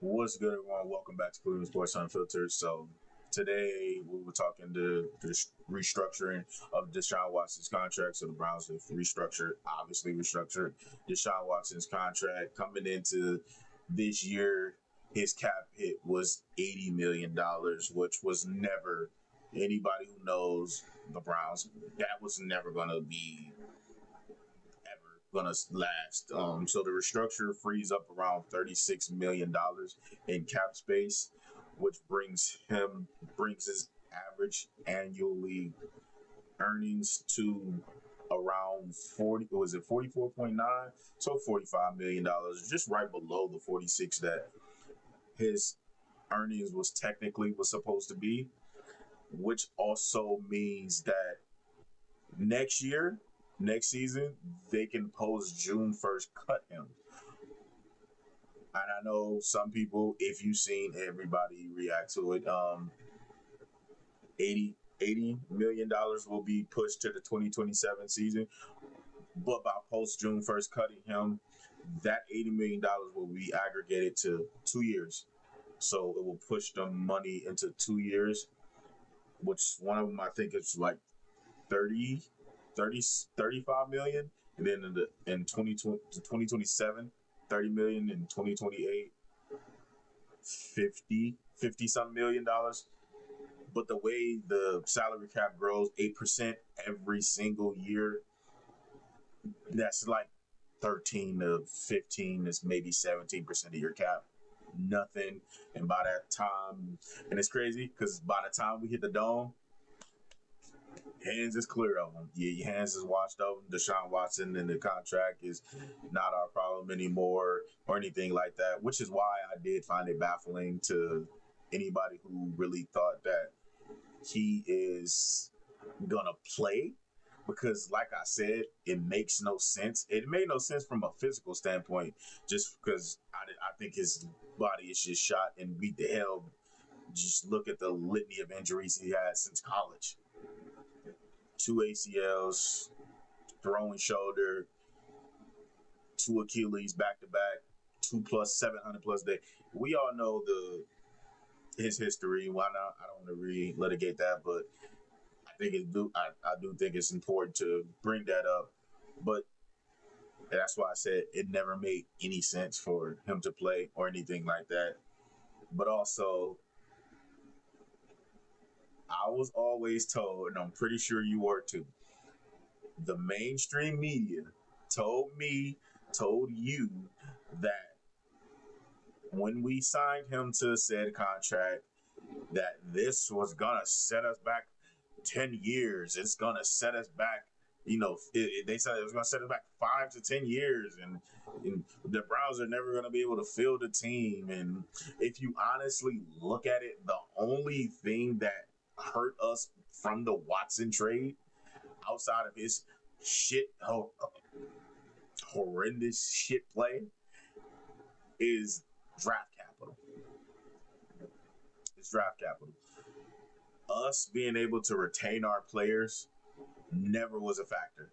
What's good, everyone? Welcome back to Cleveland Sports Unfiltered. So today we were talking the restructuring of Deshaun Watson's contract. So the Browns have obviously restructured Deshaun Watson's contract coming into this year. His cap hit was $80 million, which was never, anybody who knows the Browns, that was never going to be ever gonna last. So the restructure frees up around $36 million in cap space, which brings his average annually earnings to around 40. Was it 44.9? So $45 million, just right below the 46 that his earnings was supposed to be. Which also means that next year, next season, they can post June 1st cut him. And I know some people, if you've seen everybody react to it, 80 $80 million will be pushed to the 2027 season. But by post June 1st cutting him, that $80 million will be aggregated to 2 years. So it will push the money into 2 years, which one of them I think is like 35 million, and then in 2027, 30 million, in 2028, 50 some $1 million. But the way the salary cap grows 8% every single year, that's like 13 to 15 is maybe 17% of your cap. Nothing. And by that time, and it's crazy because by the time we hit the dome, hands is clear of them. Yeah, your hands is washed of them. Deshaun Watson and the contract is not our problem anymore or anything like that, which is why I did find it baffling to anybody who really thought that he is going to play. Because, like I said, it makes no sense. It made no sense from a physical standpoint, just because I think his body is just shot and beat the hell. Just look at the litany of injuries he had since college. 2 ACLs, throwing shoulder, 2 Achilles back to back, 700 plus day. We all know his history. Why not? I don't want to relitigate that, but I do think it's important to bring that up. But that's why I said it never made any sense for him to play or anything like that. But also, I was always told, and I'm pretty sure you were too, the mainstream media told you that when we signed him to said contract, that this was gonna set us back 10 years. It's gonna set us back. They said it was gonna set us back 5 to 10 years, and the Browns are never gonna be able to field a team. And if you honestly look at it, the only thing that hurt us from the Watson trade, outside of his horrendous shit play, is draft capital. It's draft capital. Us being able to retain our players never was a factor.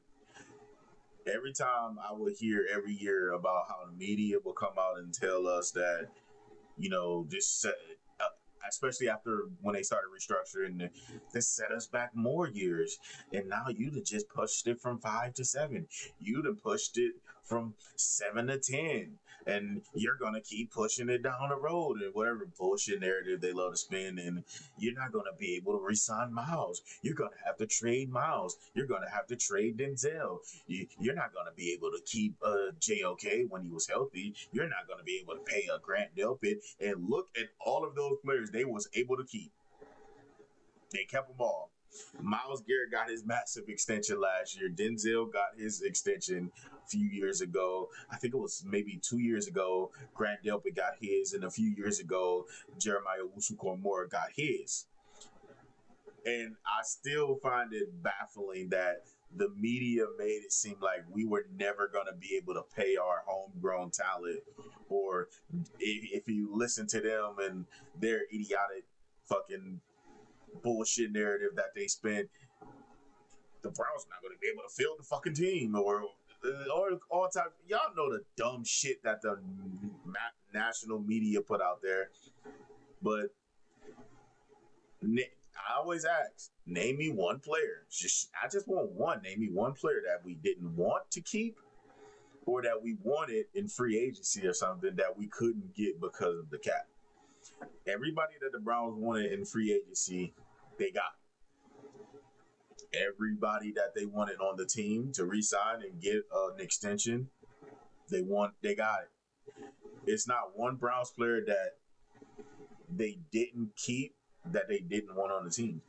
Every time I would hear every year about how the media will come out and tell us that, just especially after when they started restructuring, this set us back more years. And now you'd have just pushed it from 5 to 7. You'd have pushed it from 7 to 10. And you're going to keep pushing it down the road and whatever bullshit narrative they love to spin. And you're not going to be able to re-sign Miles. You're going to have to trade Miles. You're going to have to trade Denzel. You're not going to be able to keep JOK when he was healthy. You're not going to be able to pay a Grant Delpit. And look at all of those players they was able to keep. They kept them all. Myles Garrett got his massive extension last year. Denzel got his extension a few years ago. I think it was maybe 2 years ago. Grant Delpit got his, and a few years ago, Jeremiah Owusu-Koramoah got his. And I still find it baffling that the media made it seem like we were never going to be able to pay our homegrown talent. Or if you listen to them and their idiotic fucking bullshit narrative that they spent, the Browns are not going to be able to field the fucking team. Or or all time. Y'all know the dumb shit that the national media put out there, but I always ask, name me one player. I just want one. Name me one player that we didn't want to keep or that we wanted in free agency or something that we couldn't get because of the cap. Everybody that the Browns wanted in free agency, they got. Everybody that they wanted on the team to re-sign and get an extension, they got it. It's not one Browns player that they didn't keep that they didn't want on the team.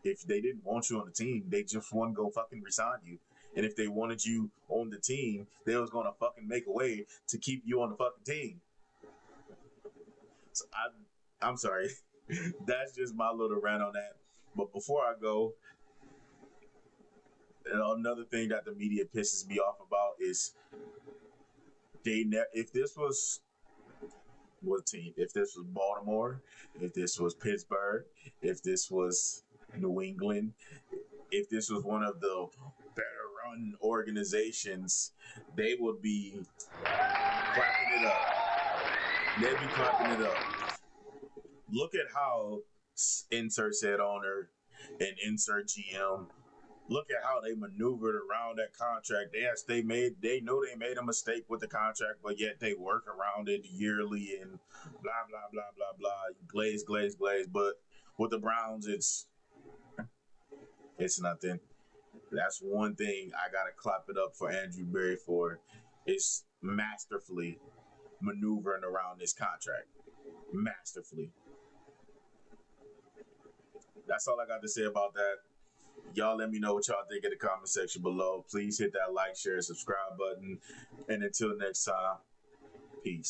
If they didn't want you on the team, they just want to go fucking resign you. And if they wanted you on the team, they was gonna fucking make a way to keep you on the fucking team. So I'm sorry. That's just my little rant on that. But before I go, another thing that the media pisses me off about is if this was what team? If this was Baltimore, if this was Pittsburgh, if this was New England, if this was one of the better run organizations, they would be clapping it up. They'd be clapping it up. Look at how insert said owner and insert GM. Look at how they maneuvered around that contract. Yes, they know they made a mistake with the contract, but yet they work around it yearly and blah blah blah blah blah. Glaze. But with the Browns, it's nothing. That's one thing I gotta clap it up for Andrew Berry for. Is masterfully maneuvering around this contract. Masterfully. That's all I got to say about that. Y'all let me know what y'all think in the comment section below. Please hit that like, share, subscribe button. And until next time, peace.